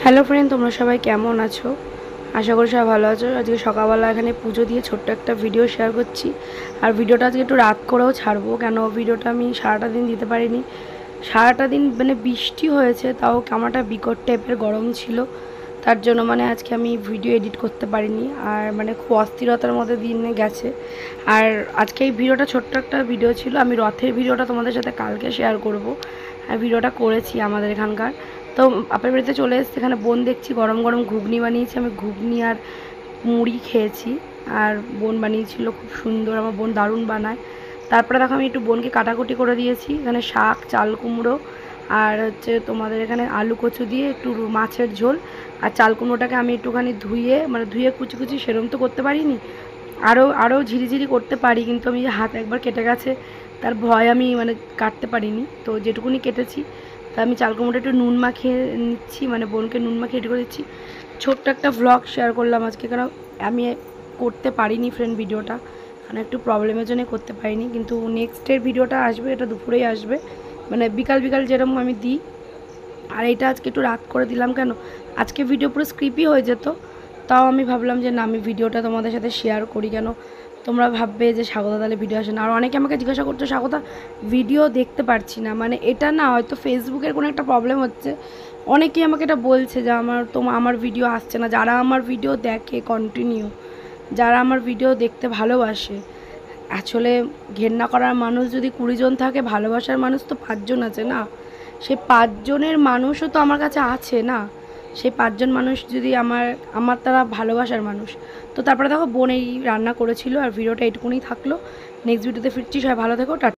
Hello friend, তোমরা সবাই কেমন আছো? আশা করি সবাই ভালো আছো। আজকে সকালবেলা এখানে পুজো দিয়ে ছোট্ট একটা ভিডিও শেয়ার করছি। আর ভিডিওটা আজকে একটু রাত করেও ছাড়বো, কেন ভিডিওটা আমি সারাটা দিন দিতে পারিনি। সারাটা দিন মানে বৃষ্টি হয়েছে, তাও কেমনটা বিকট টাইপের গরম ছিল, তার জন্য মানে আজকে আমি ভিডিও এডিট করতে পারিনি। আর মানে খুব অস্থিরতার মধ্যে দিনে গেছে। আর আজকে এই ভিডিওটা ছোট্ট একটা ভিডিও ছিল, আমি রথের ভিডিওটা তোমাদের সাথে কালকে শেয়ার করব। আর ভিডিওটা করেছি আমাদের এখানকার। তো বাপের বাড়িতে চলে এসেছি, এখানে বোন দেখছি গরম গরম ঘুগনি বানিয়েছি, আমি ঘুগনি আর মুড়ি খেয়েছি। আর বোন বানিয়েছিল খুব সুন্দর, আমার বোন দারুণ বানায়। তারপরে দেখো আমি একটু বোনকে কাটাকুটি করে দিয়েছি, এখানে শাক, চাল কুমড়ো আর হচ্ছে তোমাদের এখানে আলু কচু দিয়ে একটু মাছের ঝোল। আর চাল কুমড়োটাকে আমি একটুখানি ধুয়ে কুচি কুচি সেরম তো করতে পারিনি, আরও ঝিরিঝিরি করতে পারি, কিন্তু আমি হাত একবার কেটে গেছে, তার ভয় আমি মানে কাটতে পারিনি। তো যেটুকুনি কেটেছি তা আমি চাল কুমড়োটা একটু নুন মাখিয়ে নিচ্ছি, মানে বোনকে নুন মাখিয়ে রেডি করে দিচ্ছি। ছোট্ট একটা ভ্লগ শেয়ার করলাম আজকে, কারণ আমি করতে পারিনি ফ্রেন্ড ভিডিওটা, কারণ একটু প্রবলেমের জন্য করতে পারিনি। কিন্তু নেক্সটের ভিডিওটা আসবে, এটা দুপুরেই আসবে, মানে বিকাল বিকাল যেরকম আমি দিই। আর এটা আজকে একটু রাত করে দিলাম, কেন আজকে ভিডিও পুরো স্ক্রিপ্টই হয়ে যেত, তাও আমি ভাবলাম যে না, আমি ভিডিওটা তোমাদের সাথে শেয়ার করি। কেন তোমরা ভাববে যে স্বাগতা তাহলে ভিডিও আসে না। আর অনেকে আমাকে জিজ্ঞাসা করছো, স্বাগতা ভিডিও দেখতে পারছি না, মানে এটা না হয়তো ফেসবুকের কোনো একটা প্রবলেম হচ্ছে। অনেকেই আমাকে এটা বলছে যে আমার ভিডিও আসছে না। যারা আমার ভিডিও দেখে কন্টিনিউ, যারা আমার ভিডিও দেখতে ভালোবাসে, আসলে ঘেন্না করার মানুষ যদি 20 জন থাকে, ভালোবাসার মানুষ তো 5 জন আছে না। সেই 5 জনের মানুষও তো আমার কাছে আছে না। সেই 5 জন মানুষ যদি আমার তারা ভালোবাসার মানুষ। তো তারপরে দেখো বোন এই রান্না করেছিল। আর ভিডিওটা এইটুকুনি থাকলো, নেক্সট ভিডিওতে ফিরছি। সবাই ভালো থেকো, টাটা।